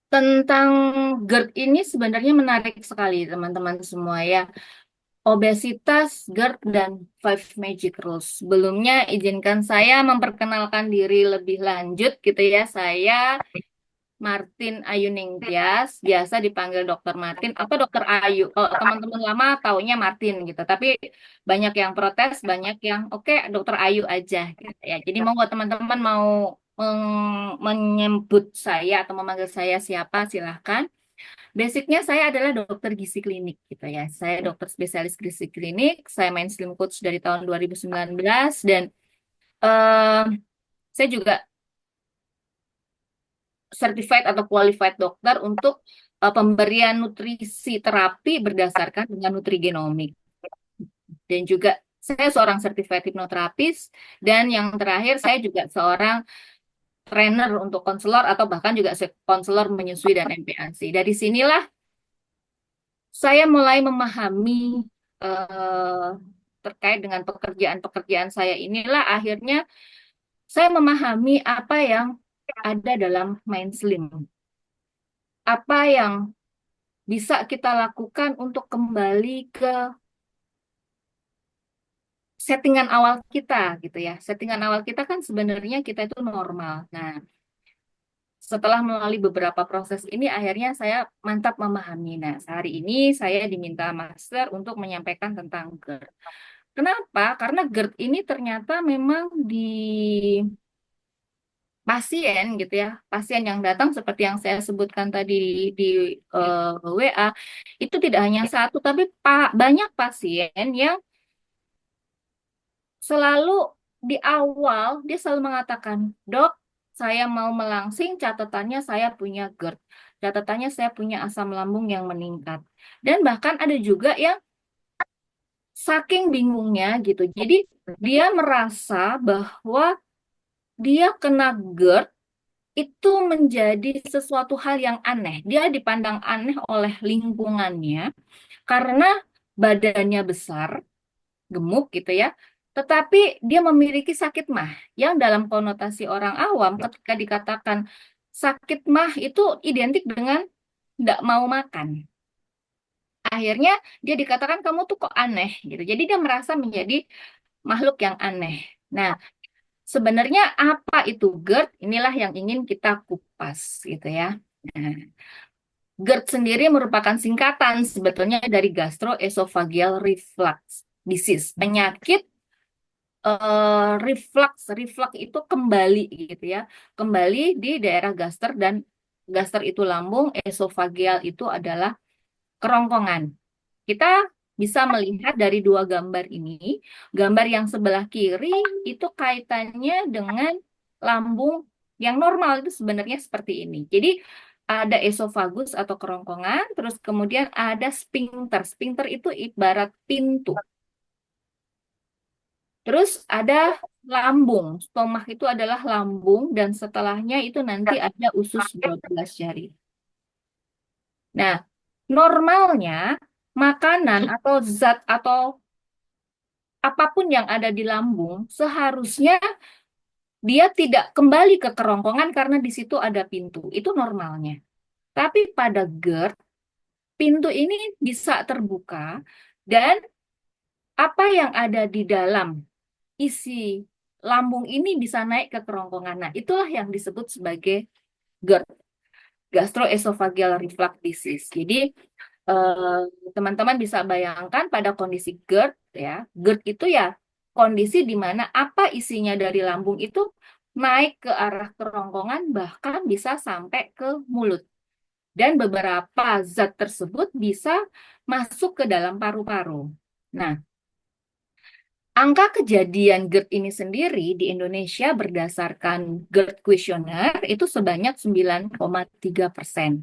Tentang GERD ini sebenarnya menarik sekali teman-teman semua ya. Obesitas, GERD, dan Five Magic Rules. Sebelumnya izinkan saya memperkenalkan diri lebih lanjut gitu ya. Saya Martin Ayuning Tias, biasa dipanggil Dokter Martin atau Dokter Ayu. Kalau teman-teman lama taunya Martin gitu. Tapi banyak yang protes, banyak yang oke Dokter Ayu aja gitu ya. Jadi mau teman-teman mau menyebut saya atau memanggil saya siapa silahkan. Basicnya saya adalah dokter gizi klinik gitu ya. Saya dokter spesialis gizi klinik. Saya main Slim Coach dari tahun 2019 dan eh, saya juga certified atau qualified dokter untuk pemberian nutrisi terapi berdasarkan dengan nutrigenomik. Dan juga saya seorang certified hipnoterapis dan yang terakhir saya juga seorang trainer untuk konselor atau bahkan juga konselor menyusui dan MPASI. Dari sinilah saya mulai memahami eh, terkait dengan pekerjaan-pekerjaan saya inilah akhirnya saya memahami apa yang ada dalam Mind Slim. Apa yang bisa kita lakukan untuk kembali ke settingan awal kita gitu ya. Settingan awal kita kan sebenarnya kita itu normal. Nah, setelah melalui beberapa proses ini akhirnya saya mantap memahami. Nah, hari ini saya diminta master untuk menyampaikan tentang GERD. Kenapa? Karena GERD ini ternyata memang di pasien gitu ya, pasien yang datang seperti yang saya sebutkan tadi di WA, itu tidak hanya satu, tapi banyak pasien yang selalu di awal dia selalu mengatakan, dok, saya mau melangsing, catatannya saya punya GERD, catatannya saya punya asam lambung yang meningkat. Dan bahkan ada juga yang saking bingungnya gitu, jadi dia merasa bahwa dia kena GERD itu menjadi sesuatu hal yang aneh. Dia dipandang aneh oleh lingkungannya karena badannya besar, gemuk gitu ya. Tetapi dia memiliki sakit mah yang dalam konotasi orang awam ketika dikatakan sakit mah itu identik dengan tidak mau makan. Akhirnya dia dikatakan kamu tuh kok aneh gitu. Jadi dia merasa menjadi makhluk yang aneh. Nah, sebenarnya apa itu GERD? Inilah yang ingin kita kupas gitu ya. Nah, GERD sendiri merupakan singkatan sebetulnya dari gastroesophageal reflux disease, penyakit reflux. Reflux itu kembali gitu ya, kembali di daerah gaster dan gaster itu lambung, esofageal itu adalah kerongkongan. Kita bisa melihat dari dua gambar ini. Gambar yang sebelah kiri itu kaitannya dengan lambung yang normal itu sebenarnya seperti ini. Jadi ada esofagus atau kerongkongan, terus kemudian ada sphincter. Sphincter itu ibarat pintu. Terus ada lambung. Stomach itu adalah lambung dan setelahnya itu nanti ada usus 12 jari. Nah, normalnya makanan atau zat atau apapun yang ada di lambung seharusnya dia tidak kembali ke kerongkongan karena di situ ada pintu. Itu normalnya. Tapi pada GERD, pintu ini bisa terbuka dan apa yang ada di dalam isi lambung ini bisa naik ke kerongkongan. Nah, itulah yang disebut sebagai GERD, gastroesophageal reflux disease. Jadi, eh, teman-teman bisa bayangkan pada kondisi GERD ya, GERD itu ya kondisi di mana apa isinya dari lambung itu naik ke arah kerongkongan bahkan bisa sampai ke mulut. Dan beberapa zat tersebut bisa masuk ke dalam paru-paru. Nah, angka kejadian GERD ini sendiri di Indonesia berdasarkan GERD Questionnaire itu sebanyak 9,3%.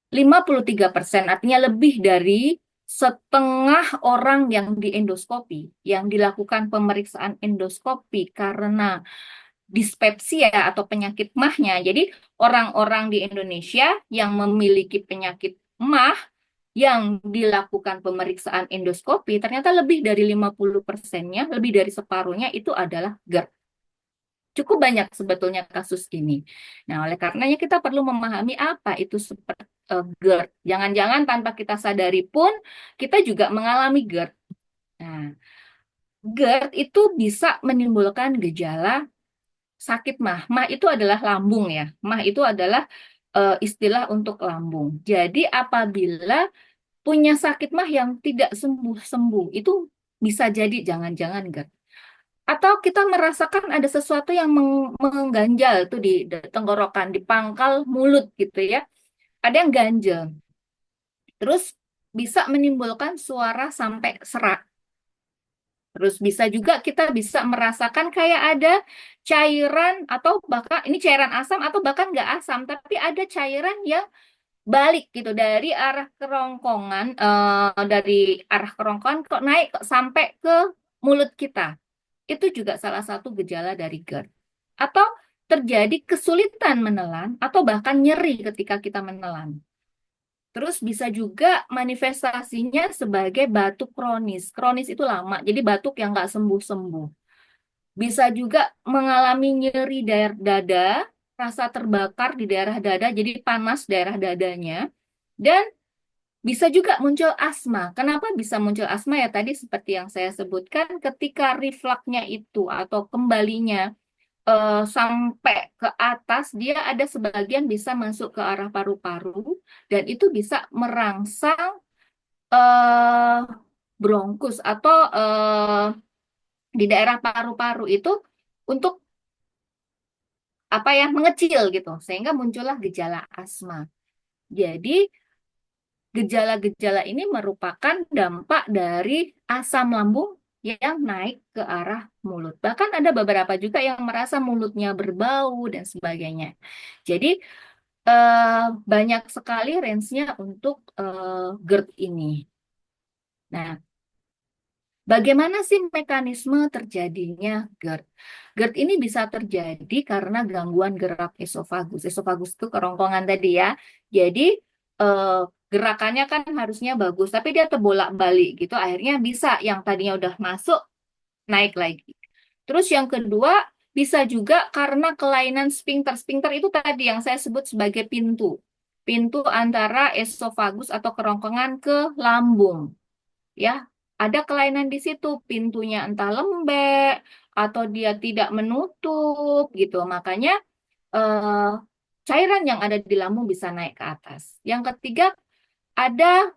53% artinya lebih dari setengah orang yang diendoskopi, yang dilakukan pemeriksaan endoskopi karena dispepsia atau penyakit MAH-nya. Jadi orang-orang di Indonesia yang memiliki penyakit MAH yang dilakukan pemeriksaan endoskopi, ternyata lebih dari 50%-nya, lebih dari separuhnya itu adalah GERD. Cukup banyak sebetulnya kasus ini. Nah, oleh karenanya kita perlu memahami apa itu seperti GERD. Jangan-jangan tanpa kita sadari pun kita juga mengalami GERD. Nah, GERD itu bisa menimbulkan gejala sakit mah. Mah itu adalah lambung ya. Mah itu adalah istilah untuk lambung. Jadi apabila punya sakit mah yang tidak sembuh-sembuh, itu bisa jadi jangan-jangan GERD. Atau kita merasakan ada sesuatu yang mengganjal tuh di tenggorokan, di pangkal mulut gitu ya. Ada yang ganjel. Terus bisa menimbulkan suara sampai serak. Terus bisa juga kita bisa merasakan kayak ada cairan atau bahkan ini cairan asam atau bahkan nggak asam, tapi ada cairan yang balik gitu dari arah kerongkongan, dari arah kerongkongan kok naik kok sampai ke mulut kita. Itu juga salah satu gejala dari GERD. Atau terjadi kesulitan menelan atau bahkan nyeri ketika kita menelan. Terus bisa juga manifestasinya sebagai batuk kronis. Kronis itu lama, jadi batuk yang nggak sembuh-sembuh. Bisa juga mengalami nyeri daerah dada, rasa terbakar di daerah dada, jadi panas daerah dadanya. Dan bisa juga muncul asma. Kenapa bisa muncul asma ya tadi seperti yang saya sebutkan, ketika refluksnya itu atau kembalinya sampai ke atas, dia ada sebagian bisa masuk ke arah paru-paru dan itu bisa merangsang eh, bronkus atau di daerah paru-paru itu untuk apa ya mengecil gitu sehingga muncullah gejala asma. Jadi gejala-gejala ini merupakan dampak dari asam lambung yang naik ke arah mulut. Bahkan ada beberapa juga yang merasa mulutnya berbau dan sebagainya. Jadi banyak sekali range-nya untuk GERD ini. Nah, bagaimana sih mekanisme terjadinya GERD? GERD ini bisa terjadi karena gangguan gerak esofagus. Esofagus itu kerongkongan tadi ya. Jadi eh, gerakannya kan harusnya bagus, tapi dia terbolak-balik gitu. Akhirnya bisa yang tadinya udah masuk naik lagi. Terus yang kedua bisa juga karena kelainan sphincter. Sphincter itu tadi yang saya sebut sebagai pintu. Pintu antara esofagus atau kerongkongan ke lambung ya ada kelainan di situ pintunya entah lembek atau dia tidak menutup gitu makanya eh, cairan yang ada di lambung bisa naik ke atas. Yang ketiga ada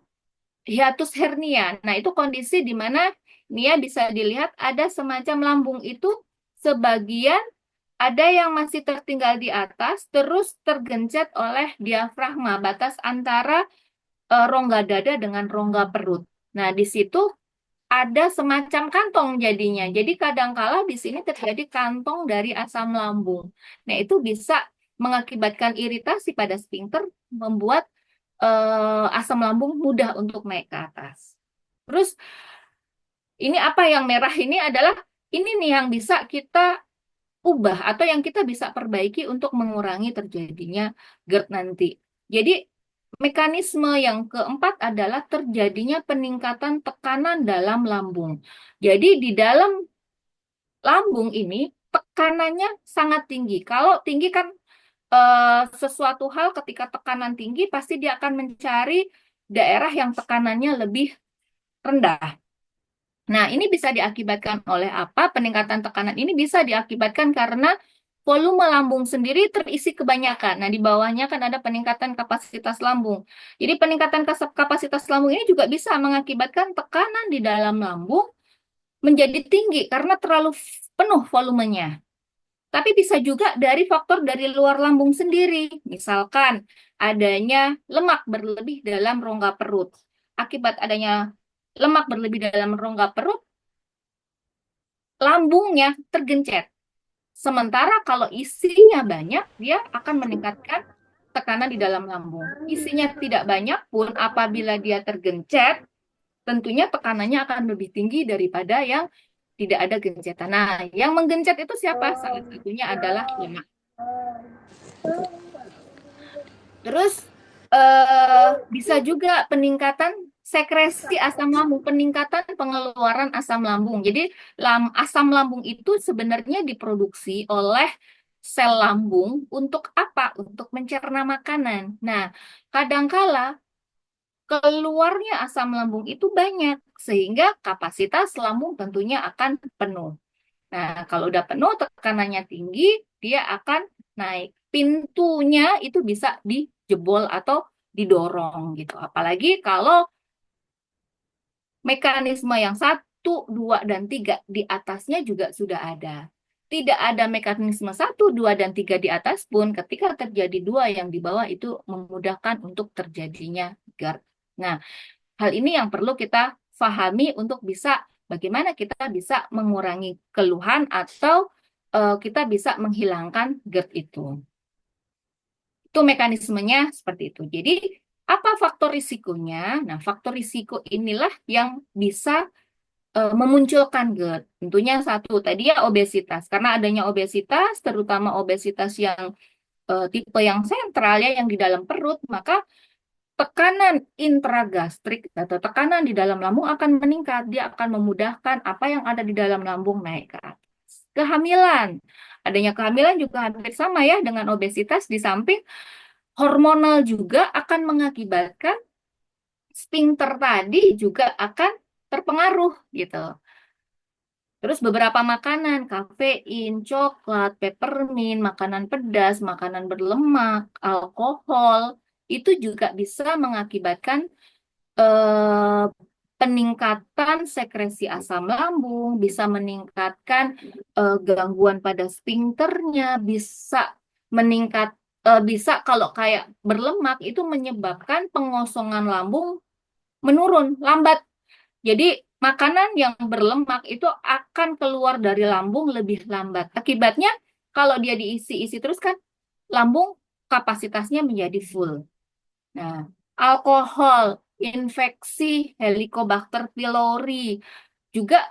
hiatus hernia. Nah itu kondisi di mana Nia bisa dilihat ada semacam lambung itu sebagian ada yang masih tertinggal di atas terus tergencet oleh diafragma batas antara rongga dada dengan rongga perut. Nah, di situ ada semacam kantong jadinya. Jadi kadangkala di sini terjadi kantong dari asam lambung. Nah, itu bisa mengakibatkan iritasi pada sphincter, membuat asam lambung mudah untuk naik ke atas. Terus ini apa yang merah ini adalah ini nih yang bisa kita ubah atau yang kita bisa perbaiki untuk mengurangi terjadinya GERD nanti. Jadi mekanisme yang keempat adalah terjadinya peningkatan tekanan dalam lambung. Jadi di dalam lambung ini tekanannya sangat tinggi. Kalau tinggi kan sesuatu hal ketika tekanan tinggi pasti dia akan mencari daerah yang tekanannya lebih rendah. Nah, ini bisa diakibatkan oleh apa? Peningkatan tekanan ini bisa diakibatkan karena volume lambung sendiri terisi kebanyakan. Nah, di bawahnya kan ada peningkatan kapasitas lambung. Jadi, peningkatan kapasitas lambung ini juga bisa mengakibatkan tekanan di dalam lambung menjadi tinggi karena terlalu penuh volumenya. Tapi bisa juga dari faktor dari luar lambung sendiri. Misalkan adanya lemak berlebih dalam rongga perut. Akibat adanya lemak berlebih dalam rongga perut, lambungnya tergencet. Sementara kalau isinya banyak, dia akan meningkatkan tekanan di dalam lambung. Isinya tidak banyak pun, apabila dia tergencet, tentunya tekanannya akan lebih tinggi daripada yang tidak ada gencetan. Nah, yang menggencet itu siapa? Salah satunya adalah lemak. Terus bisa juga peningkatan sekresi asam lambung, peningkatan pengeluaran asam lambung. Jadi asam lambung itu sebenarnya diproduksi oleh sel lambung untuk apa? Untuk mencerna makanan. Nah, kadangkala keluarnya asam lambung itu banyak sehingga kapasitas lambung tentunya akan penuh. Nah, kalau udah penuh tekanannya tinggi, dia akan naik. Pintunya itu bisa dijebol atau didorong gitu. Apalagi kalau mekanisme yang satu, dua, dan tiga di atasnya juga sudah ada. Tidak ada mekanisme satu, dua, dan tiga di atas pun ketika terjadi dua yang di bawah itu memudahkan untuk terjadinya GERD. Nah, hal ini yang perlu kita pahami untuk bisa bagaimana kita bisa mengurangi keluhan atau kita bisa menghilangkan GERD itu. Itu mekanismenya seperti itu. Jadi, apa faktor risikonya? Nah, faktor risiko inilah yang bisa memunculkan GERD. Tentunya satu, tadi ya obesitas. Karena adanya obesitas, terutama obesitas yang tipe yang sentral ya, yang di dalam perut, maka tekanan intragastrik atau tekanan di dalam lambung akan meningkat. Dia akan memudahkan apa yang ada di dalam lambung naik ke atas. Kehamilan. Adanya kehamilan juga hampir sama ya dengan obesitas, di samping hormonal juga akan mengakibatkan sphincter tadi juga akan terpengaruh gitu. Terus beberapa makanan, kafein, coklat, peppermint, makanan pedas, makanan berlemak, alkohol, itu juga bisa mengakibatkan eh, peningkatan sekresi asam lambung, bisa meningkatkan gangguan pada sphincternya, bisa meningkat, bisa kalau kayak berlemak itu menyebabkan pengosongan lambung menurun, lambat. Jadi makanan yang berlemak itu akan keluar dari lambung lebih lambat. Akibatnya kalau dia diisi-isi terus kan lambung kapasitasnya menjadi full. Nah, alkohol, infeksi Helicobacter pylori juga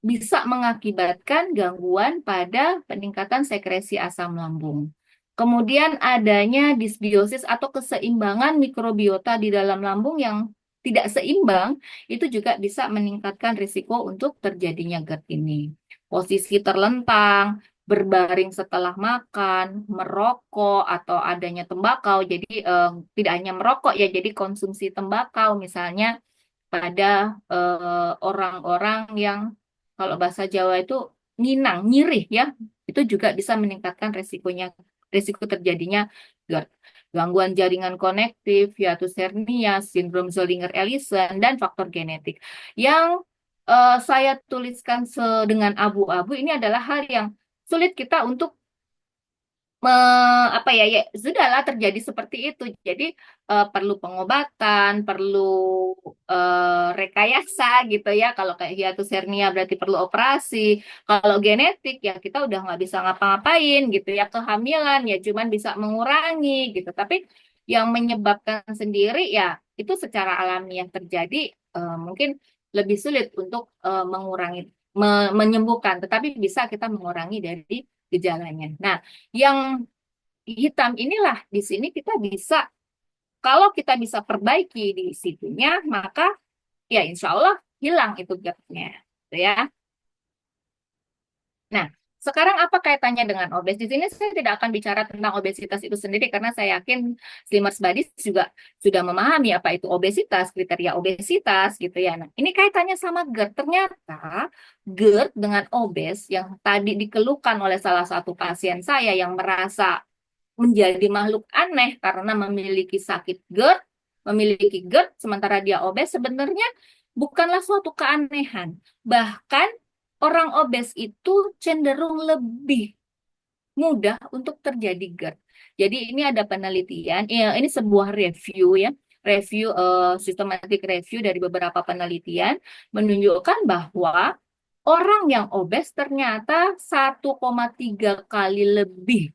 bisa mengakibatkan gangguan pada peningkatan sekresi asam lambung. Kemudian adanya disbiosis atau keseimbangan mikrobiota di dalam lambung yang tidak seimbang, itu juga bisa meningkatkan risiko untuk terjadinya GERD ini. Posisi terlentang, berbaring setelah makan, merokok, atau adanya tembakau. Jadi tidak hanya merokok ya, jadi konsumsi tembakau misalnya pada orang-orang yang kalau bahasa Jawa itu nginang, nyirih ya, itu juga bisa meningkatkan risiko terjadinya GERD. Gangguan jaringan konektif, hiatus hernia, sindrom Zollinger-Ellison, dan faktor genetik. Yang saya tuliskan dengan abu-abu ini adalah hal yang sulit kita untuk apa ya, ya sudahlah terjadi seperti itu. Jadi perlu pengobatan, perlu rekayasa gitu ya. Kalau kayak hiatus hernia berarti perlu operasi. Kalau genetik ya kita udah nggak bisa ngapa-ngapain gitu ya. Kehamilan ya cuman bisa mengurangi gitu. Tapi yang menyebabkan sendiri ya itu secara alamiah terjadi, mungkin lebih sulit untuk mengurangi, menyembuhkan. Tetapi bisa kita mengurangi dari gejalanya. Nah, yang hitam inilah di sini kita bisa, kalau kita bisa perbaiki di situnya, maka ya insya Allah hilang itu gapnya, gitu ya. Nah, sekarang apa kaitannya dengan obes? Di sini saya tidak akan bicara tentang obesitas itu sendiri karena saya yakin Slimmers Buddies juga sudah memahami apa itu obesitas, kriteria obesitas gitu ya. Nah, ini kaitannya sama GERD. Ternyata GERD dengan obes yang tadi dikeluhkan oleh salah satu pasien saya yang merasa menjadi makhluk aneh karena memiliki sakit GERD, memiliki GERD sementara dia obes, sebenarnya bukanlah suatu keanehan. Bahkan orang obes itu cenderung lebih mudah untuk terjadi GERD. Jadi ini ada penelitian, ya, ini sebuah review ya, review systematic review dari beberapa penelitian menunjukkan bahwa orang yang obes ternyata 1,3 kali lebih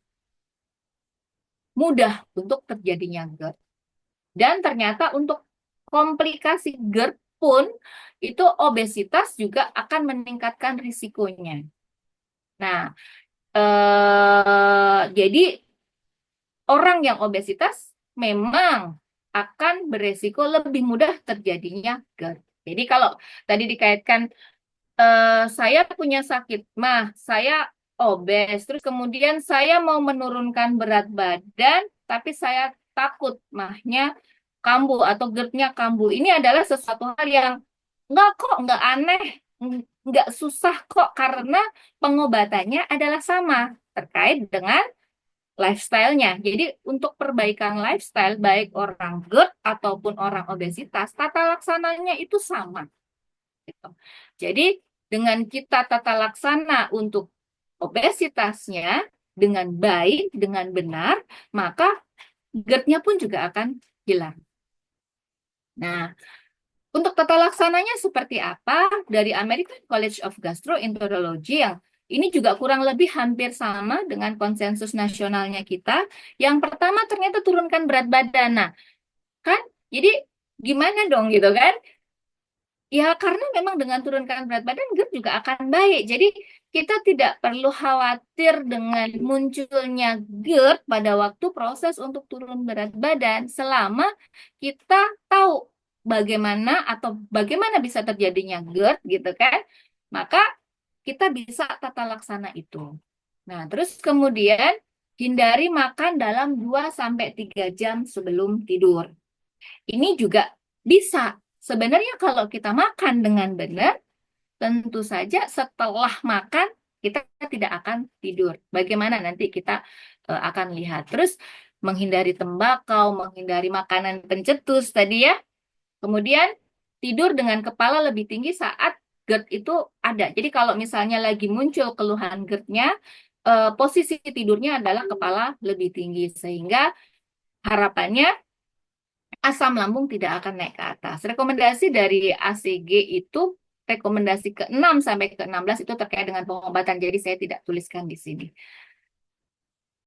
mudah untuk terjadinya GERD. Dan ternyata untuk komplikasi GERD pun itu obesitas juga akan meningkatkan risikonya. Nah, jadi orang yang obesitas memang akan beresiko lebih mudah terjadinya GERD. Jadi kalau tadi dikaitkan saya punya sakit mah, saya obes, terus kemudian saya mau menurunkan berat badan, tapi saya takut mahnya kambuh atau GERD-nya kambuh. Ini adalah sesuatu hal yang enggak kok, enggak aneh, enggak susah kok, karena pengobatannya adalah sama terkait dengan lifestyle-nya. Jadi untuk perbaikan lifestyle, baik orang GERD ataupun orang obesitas, tata laksananya itu sama gitu. Jadi dengan kita tata laksana untuk obesitasnya dengan baik, dengan benar, maka GERD-nya pun juga akan hilang. Nah, untuk tata laksananya seperti apa? Dari American College of Gastroenterology yang ini juga kurang lebih hampir sama dengan konsensus nasionalnya kita. Yang pertama ternyata turunkan berat badan. Nah, kan? Jadi gimana dong gitu kan? Ya, karena memang dengan turunkan berat badan, GERD juga akan baik. Jadi, kita tidak perlu khawatir dengan munculnya GERD pada waktu proses untuk turun berat badan, selama kita tahu bagaimana atau bagaimana bisa terjadinya GERD, gitu kan? Maka, kita bisa tata laksana itu. Nah, terus kemudian, hindari makan dalam 2 sampai 3 jam sebelum tidur. Ini juga bisa. Sebenarnya kalau kita makan dengan benar, tentu saja setelah makan kita tidak akan tidur. Bagaimana nanti kita akan lihat. Terus menghindari tembakau, menghindari makanan pencetus tadi ya. Kemudian tidur dengan kepala lebih tinggi saat GERD itu ada. Jadi kalau misalnya lagi muncul keluhan GERD-nya, posisi tidurnya adalah kepala lebih tinggi sehingga harapannya asam lambung tidak akan naik ke atas. Rekomendasi dari ACG itu rekomendasi ke-6 sampai ke-16 itu terkait dengan pengobatan. Jadi saya tidak tuliskan di sini.